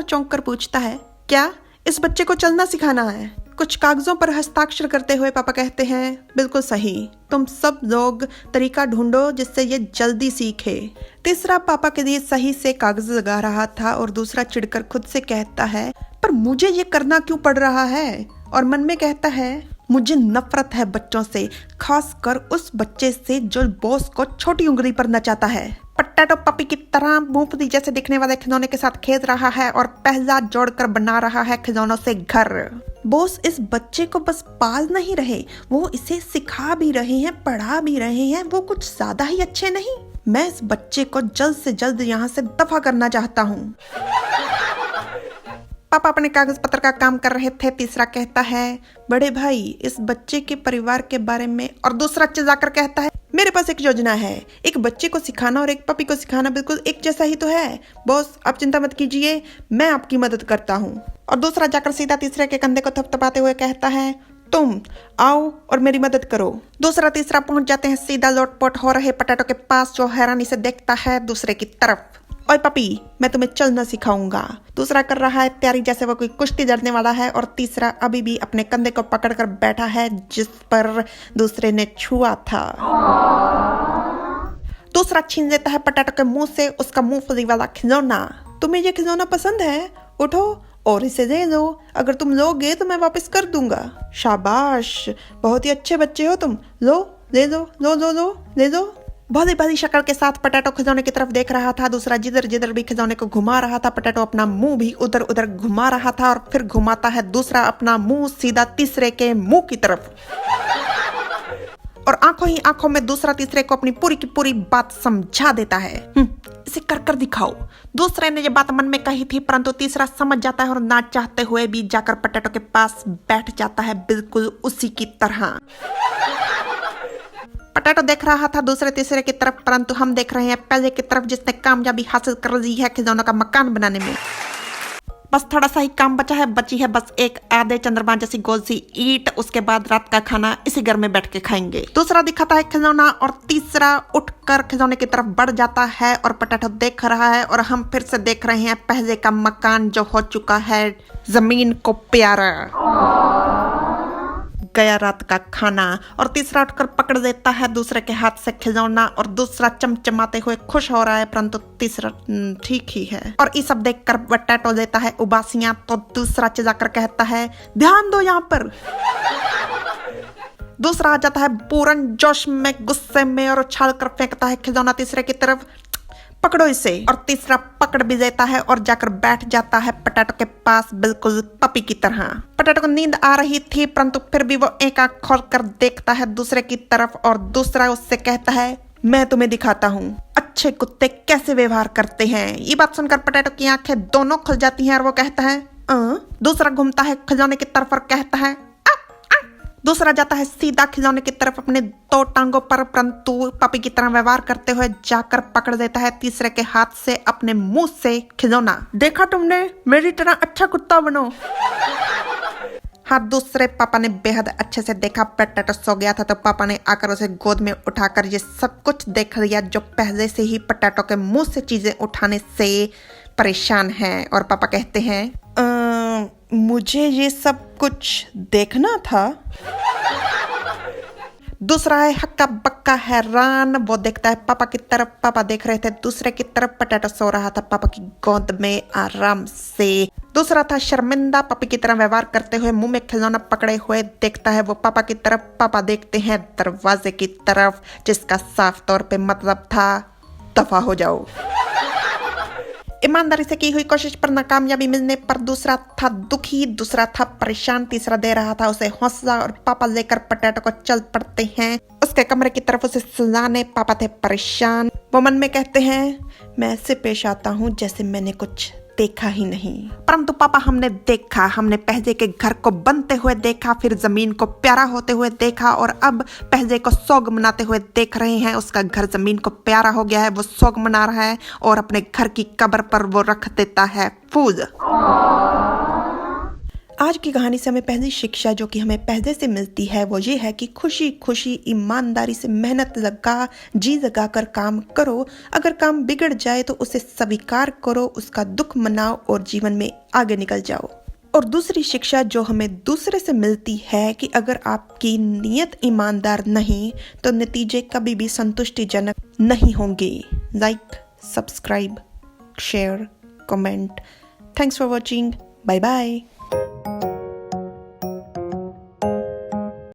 दूसरा चौंक कर पूछता है, क्या इस बच्चे को चलना सिखाना है? कुछ कागजों पर हस्ताक्षर करते हुए पापा कहते हैं, बिल्कुल सही, तुम सब लोग तरीका ढूंढो जिससे ये जल्दी सीखे। तीसरा पापा के लिए सही से कागज लगा रहा था और दूसरा चिढ़कर खुद से कहता है, पर मुझे ये करना क्यों पड़ रहा है? और मन में कहता है, मुझे नफरत है बच्चों से, खासकर उस बच्चे से जो बॉस को छोटी उंगली पर नचाता है। पटेटो पपी की तरह मूंगफली जैसे दिखने वाले खिलौने के साथ खेल रहा है और पहला जोड़कर बना रहा है खिलौनों से घर। बॉस इस बच्चे को बस पाल नहीं रहे, वो इसे सिखा भी रहे हैं, पढ़ा भी रहे हैं। वो कुछ ज्यादा ही अच्छे नहीं? मैं इस बच्चे को जल्द से जल्द यहाँ से दफा करना चाहता हूँ। पापा अपने कागज पत्र का काम कर रहे थे। तीसरा कहता है, बड़े भाई इस बच्चे के परिवार के बारे में। और दूसरा चिल्लाकर कहता है, मेरे पास एक योजना है, एक बच्चे को सिखाना और एक पपी को सिखाना बिल्कुल एक जैसा ही तो है। बॉस आप चिंता मत कीजिए, मैं आपकी मदद करता हूँ। और दूसरा जाकर सीधा तीसरे के कंधे को थपथपाते हुए कहता है, तुम आओ और मेरी मदद करो। दूसरा तीसरा पहुंच जाते हैं सीधा लोटपोट हो रहे पटेटो के पास, जो हैरानी से देखता है दूसरे की तरफ। ओए पपी, मैं तुम्हें चलना सिखाऊंगा। दूसरा कर रहा है तैयारी जैसे वो कोई कुश्ती लड़ने वाला है और तीसरा अभी भी अपने कंधे को पकड़कर बैठा है जिस पर दूसरे ने छुआ था। दूसरा छीन लेता है पटेटो के मुंह से उसका मूंगफली वाला खिलौना। तुम्हें ये खिलौना पसंद है? उठो और इसे दे दो, अगर तुम लोगे तो मैं वापस कर दूंगा। शाबाश, बहुत ही अच्छे बच्चे हो तुम। लो ले दो, लो लो लो ले दो। भली भली शक्ल के साथ पटेटो खिलौने की तरफ देख रहा था। दूसरा जिधर जिधर भी खिलौने को घुमा रहा था, पटेटो अपना मुंह भी उधर उधर घुमा रहा था और फिर घुमाता है दूसरा अपना मुंह सीधा तीसरे के मुंह की तरफ और आंखों ही आंखों में दूसरा तीसरे को अपनी पूरी की पूरी बात समझा देता है। इसे कर कर दिखाओ। दूसरे ने ये बात मन में कही थी, परंतु तीसरा समझ जाता है और ना चाहते हुए भी जाकर पटेटो के पास बैठ जाता है, बिल्कुल उसी की तरह। पटेटो देख रहा था दूसरे तीसरे की तरफ, परंतु हम देख रहे हैं पहले की तरफ जिसने कामयाबी हासिल कर ली है खिलौनों का मकान बनाने में। बस थोड़ा सा ही काम बचा है, बची है बस एक आधे चंद्रमा जैसी गोल सी ईंट। उसके बाद रात का खाना इसी घर में बैठ के खाएंगे। दूसरा दिखाता है खिलौना और तीसरा उठकर खिलौने की तरफ बढ़ जाता है और पटेटो देख रहा है और हम फिर से देख रहे हैं पहले का मकान जो हो चुका है जमीन को प्यारा। गया रात का खाना और तीसरा उठकर पकड़ लेता है दूसरे के हाथ से खिलौना और दूसरा चमचमाते हुए खुश हो रहा है, परंतु तीसरा ठीक ही है। और ये सब देखकर पटेटो लेता है उबासियां, तो दूसरा चिल्लाकर कहता है, ध्यान दो यहाँ पर। दूसरा आ जाता है पूरन जोश में, गुस्से में और उछाल कर फेंकता है खिलौना तीसरे की तरफ, पकड़ो इसे। और तीसरा पकड़ भी लेता है और जाकर बैठ जाता है पटेटो के पास, बिल्कुल पपी की तरह। पटेटो को नींद आ रही थी, परंतु फिर भी वो एक आंख खोलकर देखता है दूसरे की तरफ और दूसरा उससे कहता है, मैं तुम्हें दिखाता हूँ अच्छे कुत्ते कैसे व्यवहार करते हैं। ये बात सुनकर पटेटो की आंखें दोनों खुल जाती हैं और वो कहता है दूसरा घूमता है खिलौने की तरफ और कहता है दूसरा जाता है सीधा खिलौने की तरफ अपने दो टांगों पर, परंतु पपी की तरह व्यवहार करते हुए जाकर पकड़ देता है तीसरे के हाथ से अपने मुंह से खिलौना। देखा तुमने, मेरी तरह अच्छा कुत्ता बनो। हाँ, दूसरे पापा ने बेहद अच्छे से देखा। पटेटो सो गया था तो पापा ने आकर उसे गोद में उठाकर ये सब कुछ देख लिया, जो पहले से ही पटेटो के मुंह से चीजें उठाने से परेशान है। और पापा कहते हैं, मुझे ये सब कुछ देखना था। दूसरा है हक्का बक्का हैरान, वो देखता है पापा की तरफ। पापा देख रहे थे दूसरे की तरफ। पटेटो सो रहा था पापा की गोद में आराम से। दूसरा था शर्मिंदा, पपी की तरह व्यवहार करते हुए मुंह में खिलौना पकड़े हुए देखता है वो पापा की तरफ। पापा देखते हैं दरवाजे की तरफ, जिसका साफ तौर पे मतलब था दफा हो जाओ। ईमानदारी से की हुई कोशिश पर नाकामयाबी मिलने पर दूसरा था दुखी, दूसरा था परेशान, तीसरा दे रहा था उसे हौसला। और पापा लेकर पटेटो को चल पड़ते हैं उसके कमरे की तरफ उसे सुलाने। पापा थे परेशान, वो मन में कहते हैं, मैं ऐसे पेश आता हूँ जैसे मैंने कुछ देखा ही नहीं। परंतु पापा हमने देखा, हमने पहले के घर को बनते हुए देखा, फिर जमीन को प्यारा होते हुए देखा और अब पहले को सोग मनाते हुए देख रहे हैं। उसका घर जमीन को प्यारा हो गया है, वो सोग मना रहा है और अपने घर की कब्र पर वो रख देता है फूल। आज की कहानी से हमें पहली शिक्षा जो कि हमें पहले से मिलती है वो ये है कि खुशी खुशी ईमानदारी से मेहनत लगा कर काम करो। अगर काम बिगड़ जाए तो उसे स्वीकार करो, उसका दुख मनाओ और जीवन में आगे निकल जाओ। और दूसरी शिक्षा जो हमें दूसरे से मिलती है कि अगर आपकी नीयत ईमानदार नहीं तो नतीजे कभी भी संतुष्टिजनक नहीं होंगे। Like, subscribe, share, comment. Thanks for watching. Bye bye.